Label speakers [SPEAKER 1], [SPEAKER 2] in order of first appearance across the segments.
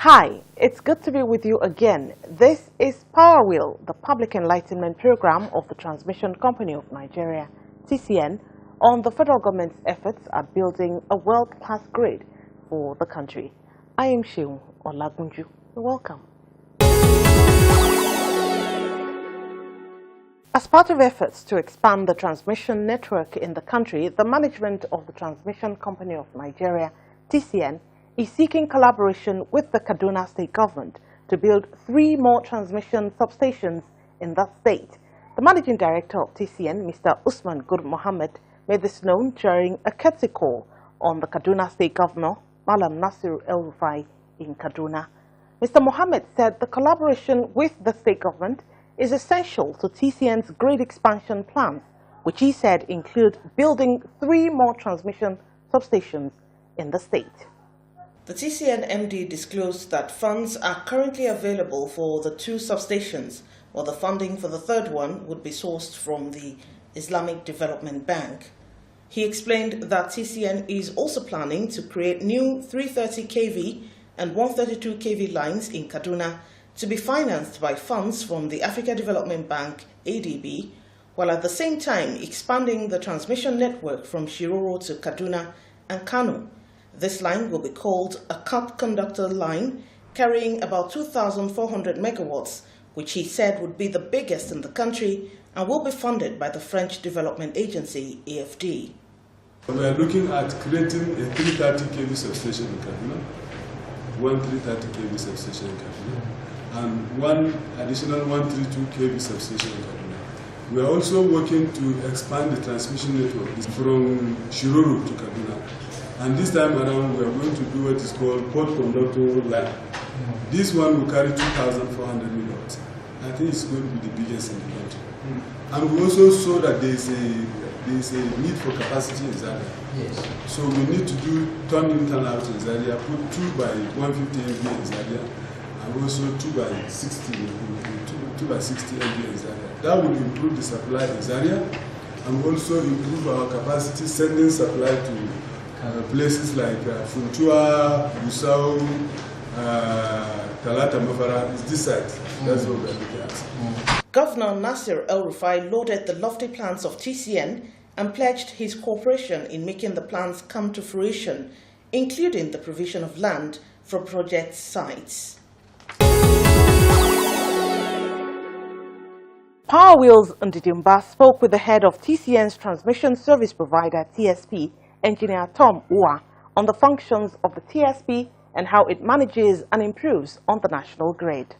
[SPEAKER 1] Hi, it's good to be with you again. This is Power Wheel, the public enlightenment program of the Transmission Company of Nigeria, TCN, on the federal government's efforts at building a world-class grid for the country. I am Sheung Olagunju. You're welcome. As part of efforts to expand the transmission network in the country, the management of the Transmission Company of Nigeria, TCN, is seeking collaboration with the Kaduna State government to build 3 more transmission substations in that state. The managing director of TCN, Mr. Usman Gur Mohammed, made this known during a courtesy call on the Kaduna State Governor, Malam Nasir El-Rufai, in Kaduna. Mr. Mohammed said the collaboration with the state government is essential to TCN's grid expansion plans, which he said include building 3 more transmission substations in the state.
[SPEAKER 2] The TCN MD disclosed that funds are currently available for the 2 substations, while the funding for the 3rd one would be sourced from the Islamic Development Bank. He explained that TCN is also planning to create new 330 kV and 132 kV lines in Kaduna to be financed by funds from the Africa Development Bank, ADB, while at the same time expanding the transmission network from Shiroro to Kaduna and Kano. This line will be called a cut conductor line, carrying about 2,400 megawatts, which he said would be the biggest in the country and will be funded by the French Development Agency, AFD.
[SPEAKER 3] We are looking at creating a 330 kV substation in Kaduna, one 330 kV substation in Kaduna, and one additional 132 kV substation in Kaduna. We are also working to expand the transmission network from Shiroro to Kaduna. And this time around, we are going to do what is called port conductor line. This one will carry 2,400 megawatts. I think it's going to be the biggest in the country. And we also saw that there is a need for capacity in Zaria. Yes. So we need to do turn in, turn out in Zaria, put 2 by 150 MV in Zaria, and also 2 by 60 MV in Zaria. That will improve the supply in Zaria and also improve our capacity sending supply to places like Funtua, Gusau, Talata Mafara. Is this side. That's what we're looking at.
[SPEAKER 2] Governor Nasir El-Rufai lauded the lofty plans of TCN and pledged his cooperation in making the plans come to fruition, including the provision of land for project sites.
[SPEAKER 1] Power Wheels Ndidimba spoke with the head of TCN's transmission service provider, TSP, Engineer Tom Ua, on the functions of the TSP and how it manages and improves on the national grid.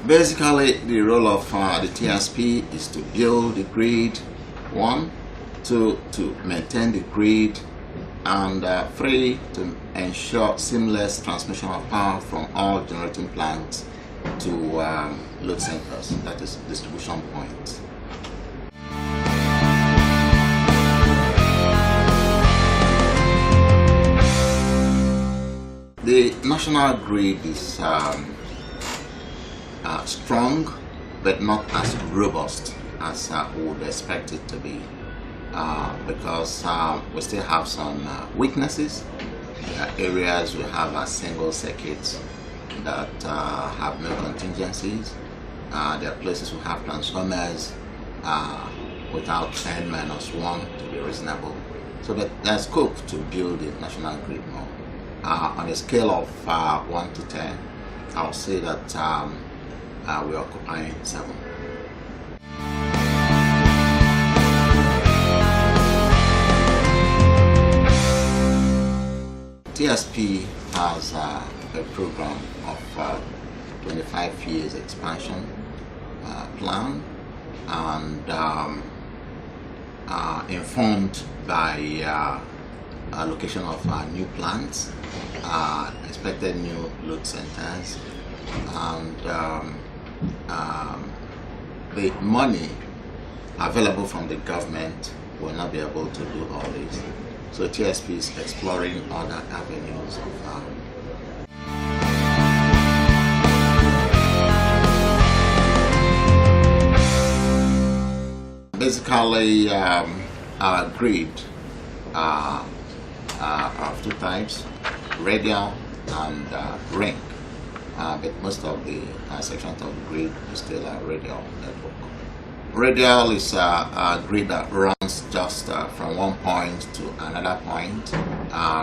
[SPEAKER 4] Basically, the role of the TSP is to build the grid, 1, 2, to maintain the grid, and 3, to ensure seamless transmission of power from all generating plants to load centers, that is distribution points. The national grid is strong, but not as robust as we would expect it to be. Because we still have some weaknesses. There are areas we have a single circuits that have no contingencies. There are places we have transformers without N-1 to be reasonable. So there's scope to build the national grid more. On a scale of 1 to 10, I would say that we are occupying 7. TSP has a program of 25 years expansion plan, and informed by allocation of new plants, expected new load centers, and the money available from the government will not be able to do all this. So TSP is exploring other avenues of basically our grid of two types, radial and ring. But most of the sections of the grid is still a radial network. Radial is a grid that runs just from one point to another point.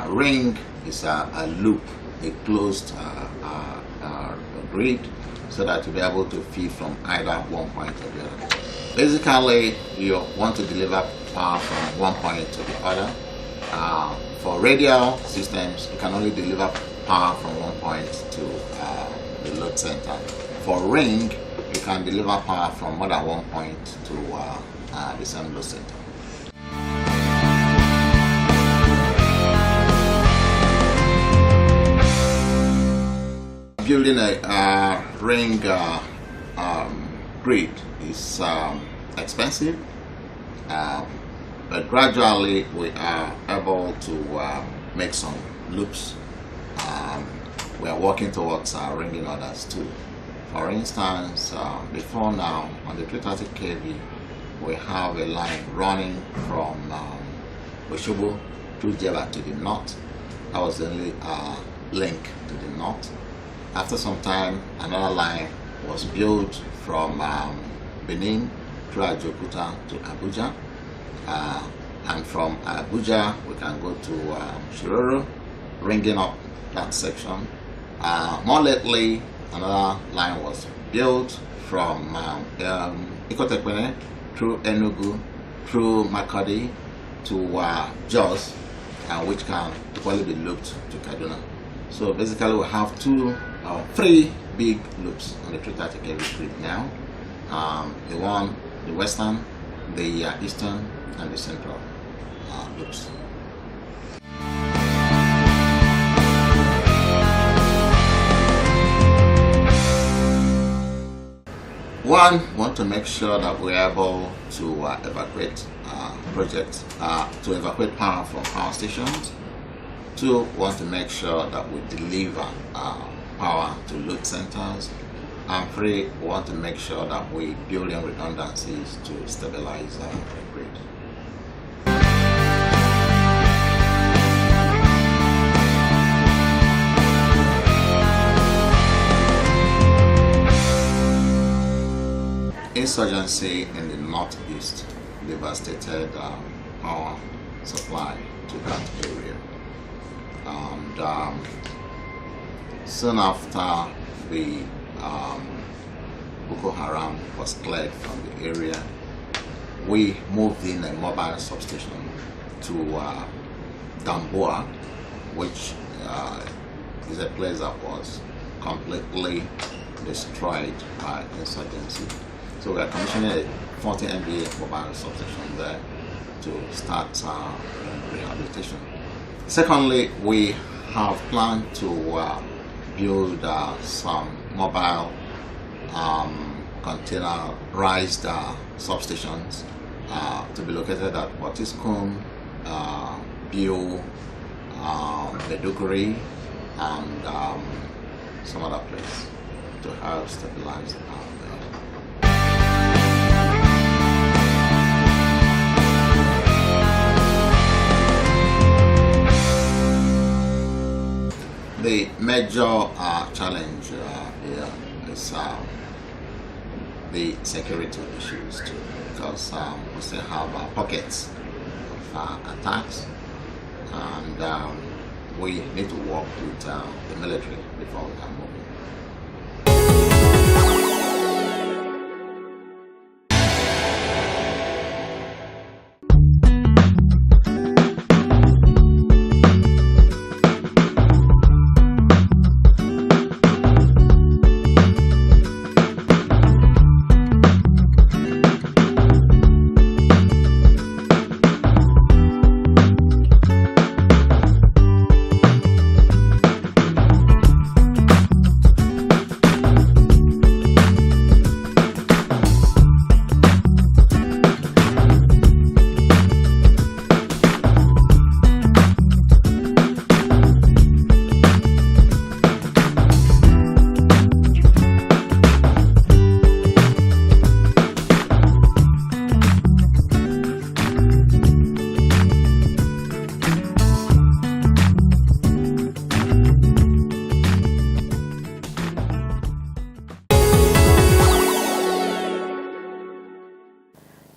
[SPEAKER 4] Ring is a loop, a closed grid, so that you'll be able to feed from either one point or the other. Basically, you want to deliver power from one point to the other. For radial systems, you can only deliver power from one point to the load center. For ring, you can deliver power from more than one point to the same load center. Building a ring grid is expensive, but gradually we are able to make some loops. We are working towards ringing others too. For instance, before now on the 330 kV, we have a line running from Oshobo through Jeba to the north. That was the only link to the north. After some time, another line was built from Benin through Ajokuta to Abuja. And from Abuja, we can go to Shiroro, ringing up that section. More lately, another line was built from Ikotekwene through Enugu, through Makadi to Jos, which can equally be looped to Kaduna. So basically, we have three big loops on the 330 kV grid now. The western, the eastern, and the central loops. One, want to make sure that we're able to evacuate projects, to evacuate power from power stations. Two, want to make sure that we deliver power to load centers. And three, want to make sure that we build in redundancies to stabilize the grid. Insurgency in the northeast devastated power supply to that area. And soon after the Boko Haram was cleared from the area, we moved in a mobile substation to Damboa, which is a place that was completely destroyed by insurgency. So we are commissioning a 40 MVA mobile substation there to start rehabilitation. Secondly, we have planned to build some mobile containerized substations to be located at Watiskum, Bio, Meduguri, and some other place to help stabilize the power there. The major challenge here is the security issues too, because we still have pockets of attacks, and we need to work with the military before we can move in.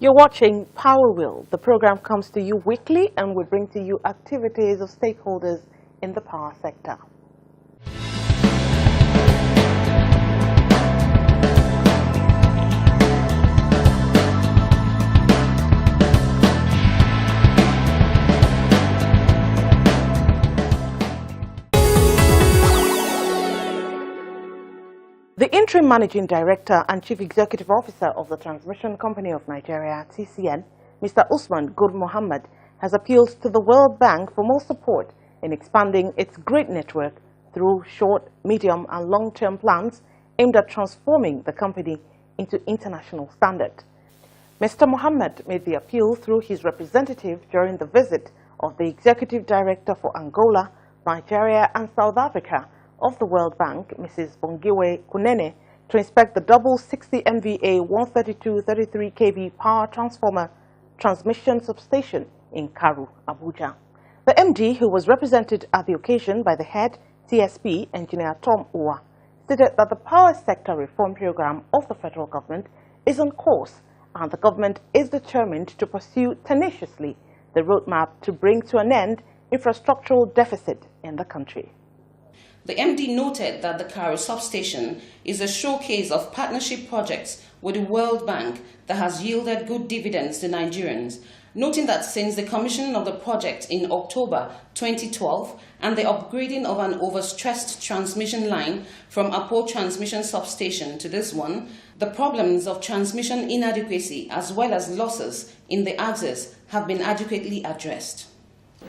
[SPEAKER 1] You're watching Power Wheel. The program comes to you weekly and we bring to you activities of stakeholders in the power sector. The Interim Managing Director and Chief Executive Officer of the Transmission Company of Nigeria, TCN, Mr. Usman Gur Mohammed, has appealed to the World Bank for more support in expanding its grid network through short, medium and long-term plans aimed at transforming the company into international standard. Mr. Mohammed made the appeal through his representative during the visit of the Executive Director for Angola, Nigeria and South Africa of the World Bank, Mrs. Bongiwe Kunene, to inspect the double 60 MVA 132-33 kV power transformer transmission substation in Karu, Abuja. The MD, who was represented at the occasion by the head TSP, Engineer Tom Uwa, stated that the power sector reform program of the federal government is on course and the government is determined to pursue tenaciously the roadmap to bring to an end infrastructural deficit in the country.
[SPEAKER 5] The MD noted that the Karu substation is a showcase of partnership projects with the World Bank that has yielded good dividends to Nigerians, noting that since the commissioning of the project in October 2012 and the upgrading of an overstressed transmission line from Apo transmission substation to this one, the problems of transmission inadequacy as well as losses in the axis have been adequately addressed.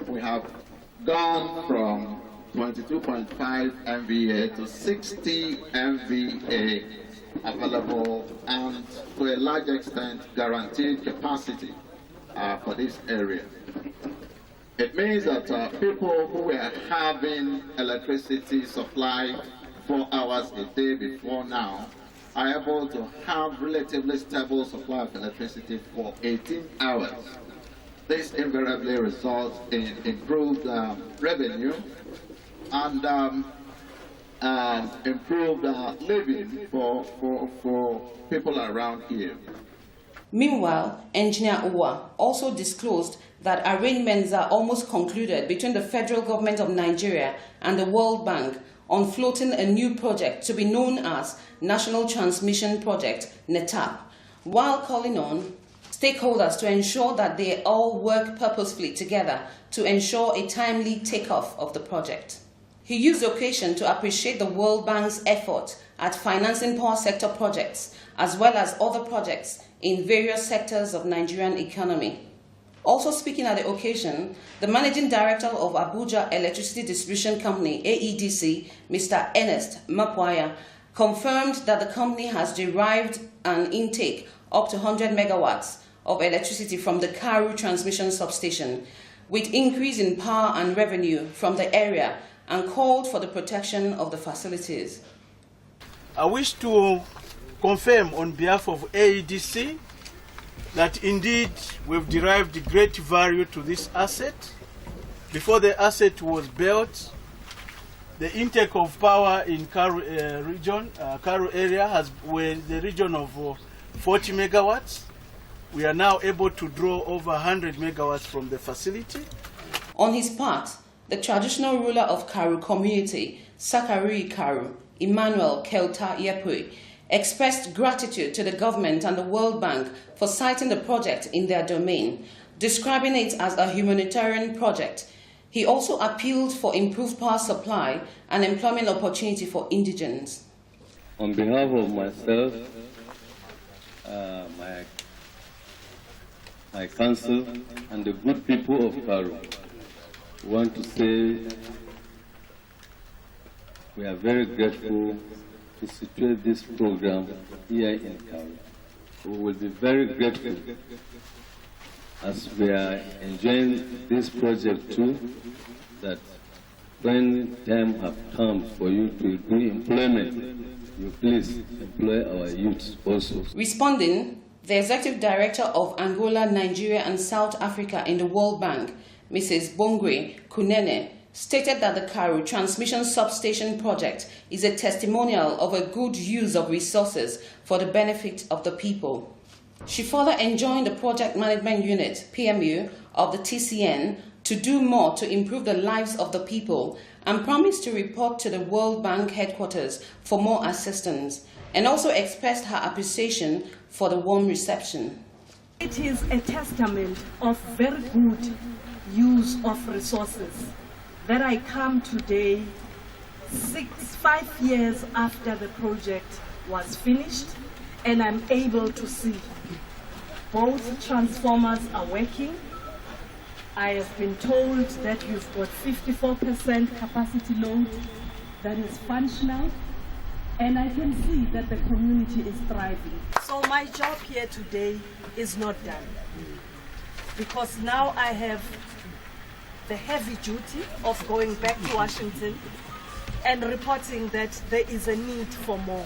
[SPEAKER 6] We have gone from 22.5 MVA to 60 MVA available and to a large extent guaranteed capacity for this area. It means that people who were having electricity supplied 4 hours a day before now are able to have relatively stable supply of electricity for 18 hours. This invariably results in improved revenue and improved living for people around here.
[SPEAKER 5] Meanwhile, Engineer Uwa also disclosed that arrangements are almost concluded between the federal government of Nigeria and the World Bank on floating a new project to be known as National Transmission Project, NETAP, while calling on stakeholders to ensure that they all work purposefully together to ensure a timely takeoff of the project. He used the occasion to appreciate the World Bank's effort at financing power sector projects as well as other projects in various sectors of Nigerian economy. Also speaking at the occasion, the Managing Director of Abuja Electricity Distribution Company, AEDC, Mr. Ernest Mapwaya, confirmed that the company has derived an intake up to 100 megawatts of electricity from the Karu transmission substation, with increase in power and revenue from the area, and called for the protection of the facilities.
[SPEAKER 7] I wish to confirm on behalf of AEDC that indeed we've derived great value to this asset. Before the asset was built, the intake of power in Karu region, Karu area was the region of 40 megawatts. We are now able to draw over 100 megawatts from the facility.
[SPEAKER 5] On his part, the traditional ruler of Karu community, Sakari Karu, Emmanuel Kelta Yepui, expressed gratitude to the government and the World Bank for citing the project in their domain, describing it as a humanitarian project. He also appealed for improved power supply and employment opportunity for indigents.
[SPEAKER 8] On behalf of myself, my council, and the good people of Karu, want to say we are very grateful to situate this program here in Karu. We will be very grateful as we are enjoying this project too, that when time have come for you to do employment, you please employ our youth also.
[SPEAKER 5] Responding, the Executive Director of Angola, Nigeria and South Africa in the World Bank, Mrs. Bongiwe Kunene, stated that the Karu transmission substation project is a testimonial of a good use of resources for the benefit of the people. She further enjoined the Project Management Unit, PMU, of the TCN to do more to improve the lives of the people and promised to report to the World Bank headquarters for more assistance, and also expressed her appreciation for the warm reception.
[SPEAKER 9] It is a testament of very good use of resources that I come today 5 years after the project was finished, and I'm able to see both transformers are working. I have been told that we've got 54% capacity load that is functional, and I can see that the community is thriving. So my job here today is not done, because now I have the heavy duty of going back to Washington and reporting that there is a need for more.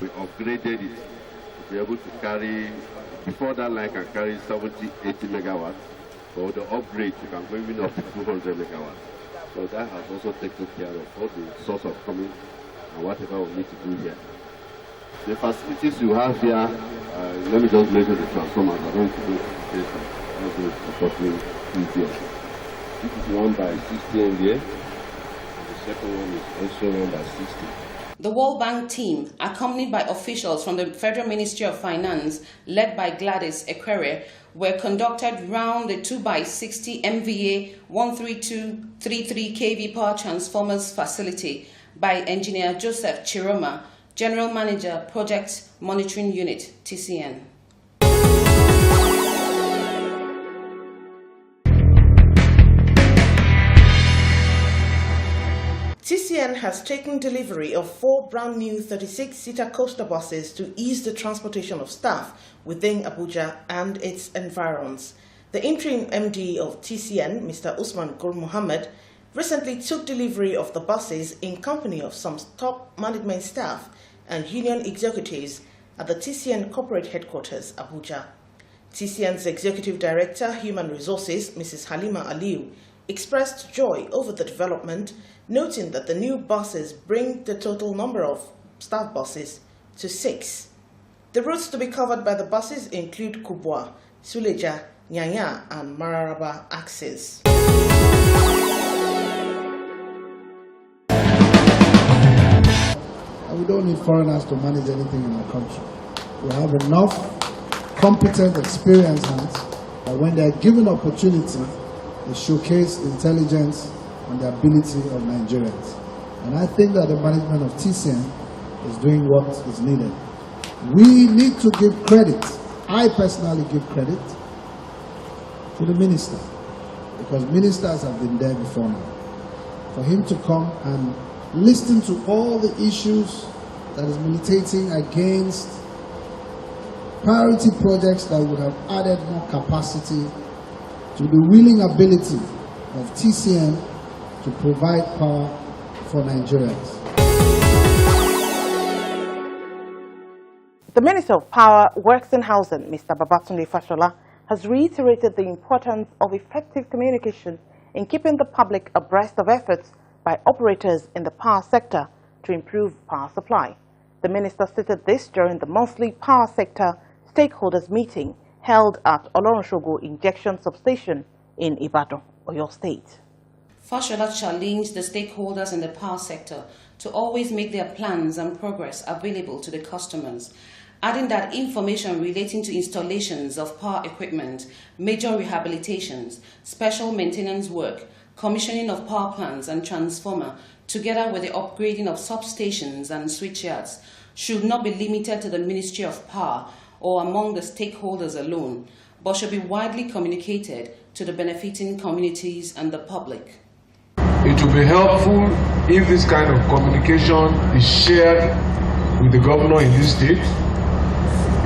[SPEAKER 6] We upgraded it to be able to carry, before that line can carry 70, 80 megawatts. For the upgrade, you can go even up to 200 megawatts. So that has also taken care of all the source of coming and whatever we need to do here. The facilities you have here, let me just measure the transformers. I don't go to the I'm going to support me easier. This is 1 by 60 MVA. The second one is also 1 by 60.
[SPEAKER 5] The World Bank team, accompanied by officials from the Federal Ministry of Finance, led by Gladys Ekwere, were conducted round the 2 by 60 MVA 13233 kV power transformers facility by Engineer Joseph Chiroma, General Manager, Project Monitoring Unit, TCN.
[SPEAKER 2] TCN has taken delivery of 4 brand new 36-seater coaster buses to ease the transportation of staff within Abuja and its environs. The interim MD of TCN, Mr. Usman Gul Mohammed, recently took delivery of the buses in company of some top management staff and union executives at the TCN corporate headquarters, Abuja. TCN's Executive Director, Human Resources, Mrs. Halima Aliu, expressed joy over the development, noting that the new buses bring the total number of staff buses to 6. The routes to be covered by the buses include Kubwa, Suleja, Nyanya and Mararaba axes.
[SPEAKER 10] We don't need foreigners to manage anything in our country. We have enough competent, experienced hands that when they are given opportunity, they showcase intelligence and the ability of Nigerians. And I think that the management of TCN is doing what is needed. We need to give credit. I personally give credit to the minister, because ministers have been there before now. For him to come and listen to all the issues that is militating against priority projects that would have added more capacity to the willing ability of TCN to provide power for Nigerians.
[SPEAKER 1] The Minister of Power, Works and Housing, Mr. Babatunde Fashola, has reiterated the importance of effective communication in keeping the public abreast of efforts by operators in the power sector to improve power supply. The minister stated this during the monthly power sector stakeholders meeting held at Olorunshogo Injection Substation in Ibadan, Oyo State.
[SPEAKER 5] Fashola challenged the stakeholders in the power sector to always make their plans and progress available to the customers, adding that information relating to installations of power equipment, major rehabilitations, special maintenance work, commissioning of power plants and transformer, together with the upgrading of substations and switchyards, should not be limited to the Ministry of Power or among the stakeholders alone, but should be widely communicated to the benefiting communities and the public.
[SPEAKER 11] It will be helpful if this kind of communication is shared with the governor in this state.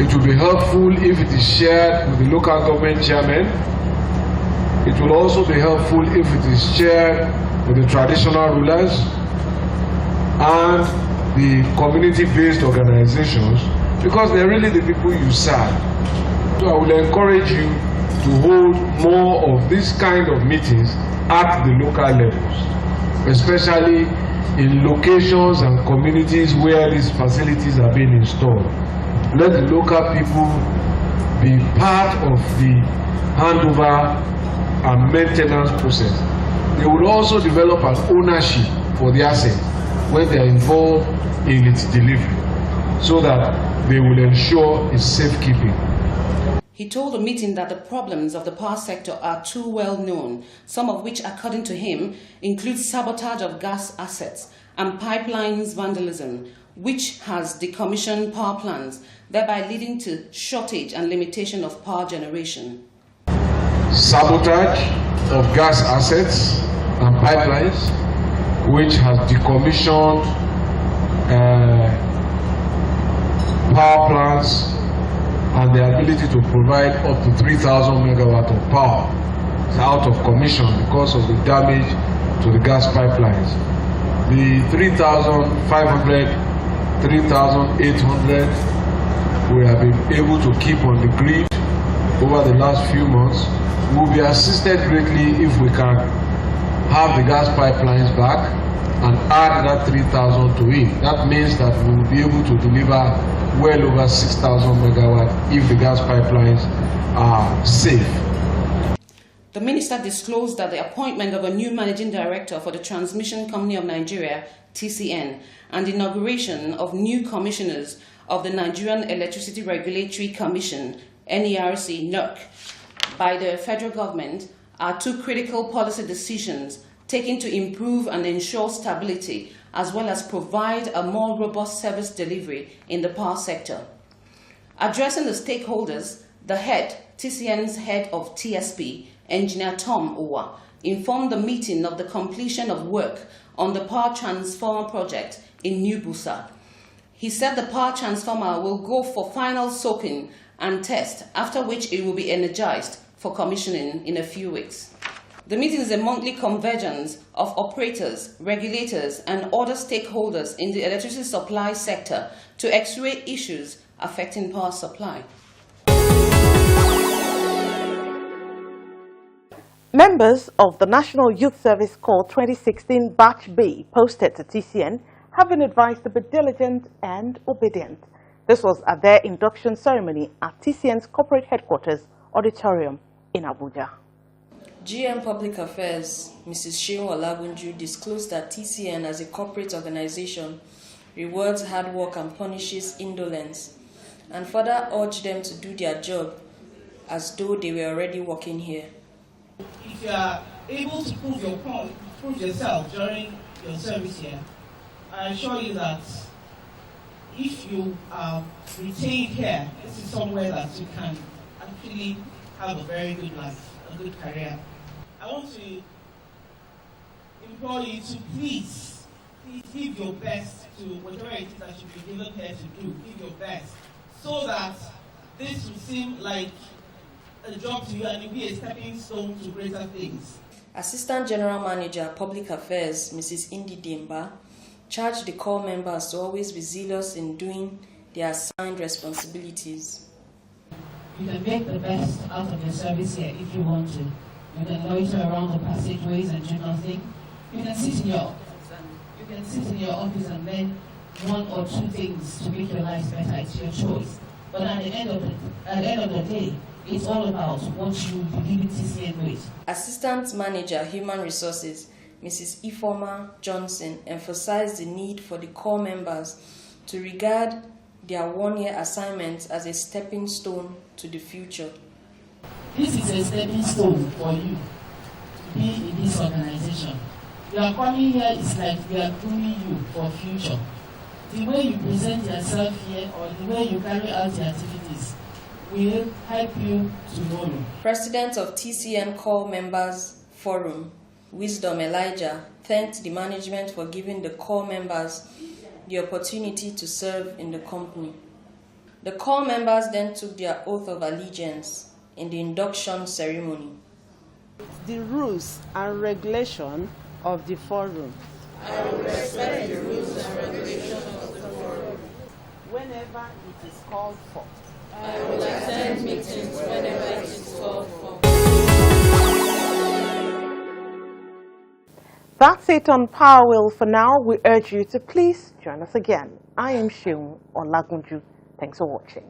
[SPEAKER 11] It will be helpful if it is shared with the local government chairman. It will also be helpful if it is shared with the traditional rulers and the community-based organizations, because they're really the people you serve. So I will encourage you to hold more of this kind of meetings at the local levels, especially in locations and communities where these facilities are being installed. Let the local people be part of the handover and maintenance process. They will also develop an ownership for the asset when they are involved in its delivery, so that they will ensure its safekeeping.
[SPEAKER 5] He told the meeting that the problems of the power sector are too well known, some of which, according to him, include sabotage of gas assets and pipelines vandalism, which has decommissioned power plants, thereby leading to shortage and limitation of power generation.
[SPEAKER 11] Sabotage of gas assets and pipelines, which has decommissioned power plants and the ability to provide up to 3,000 megawatt of power is out of commission because of the damage to the gas pipelines. The 3,500, 3,800 we have been able to keep on the grid over the last few months will be assisted greatly if we can have the gas pipelines back and add that 3,000 to it. That means that we will be able to deliver well over 6,000 megawatt if the gas pipelines are safe.
[SPEAKER 5] The minister disclosed that the appointment of a new managing director for the Transmission Company of Nigeria, TCN, and the inauguration of new commissioners of the Nigerian Electricity Regulatory Commission, NERC, by the federal government are two critical policy decisions taken to improve and ensure stability, as well as provide a more robust service delivery in the power sector. Addressing the stakeholders, the TCN's head of TSP, Engineer Tom Uwa, informed the meeting of the completion of work on the power transformer project in New Busa. He said the power transformer will go for final soaking and test, after which it will be energized for commissioning in a few weeks. The meeting is a monthly convergence of operators, regulators, and other stakeholders in the electricity supply sector to x-ray issues affecting power supply.
[SPEAKER 1] Members of the National Youth Service Corps 2016 Batch B posted to TCN have been advised to be diligent and obedient. This was at their induction ceremony at TCN's corporate headquarters auditorium in Abuja.
[SPEAKER 12] GM Public Affairs, Mrs. Shehu Olagunju, disclosed that TCN as a corporate organization rewards hard work and punishes indolence, and further urged them to do their job as though they were already working here.
[SPEAKER 13] If you are able to prove yourself during your service here, I assure you that if you are retained here, this is somewhere that you can actually have a very good life, a good career. I want to implore you to please give your best to whatever it is that you've been given here to do. Give your best so that this will seem like a job to you and it will be a stepping stone to greater things.
[SPEAKER 12] Assistant General Manager, Public Affairs, Mrs. Indi Demba, charged the corps members to always be zealous in doing their assigned responsibilities.
[SPEAKER 13] You can make the best out of your service here if you want to. You can loiter around the passageways and do nothing. You can sit in your office and learn one or two things to make your life better. It's your choice. But at the end of the day, it's all about what you believe in TCN with.
[SPEAKER 12] Assistant Manager, Human Resources, Mrs. Ifoma Johnson, emphasized the need for the corps members to regard their one-year assignments as a stepping stone to the future.
[SPEAKER 13] This is a stepping stone for you to be in this organization. You are coming here, it's like we are grooming you for future. The way you present yourself here or the way you carry out your activities will help you tomorrow.
[SPEAKER 12] President of TCN Corps Members Forum, Wisdom Elijah, thanked the management for giving the corps members the opportunity to serve in the company. The corps members then took their oath of allegiance in the induction ceremony.
[SPEAKER 14] The rules and regulation of the forum.
[SPEAKER 15] I will respect the rules and regulations of the forum.
[SPEAKER 14] Whenever it is called for.
[SPEAKER 15] I will attend meetings whenever it is called for.
[SPEAKER 1] That's it on Power Wheel for now. We urge you to please join us again. I am Shehu Olagunju. Thanks for watching.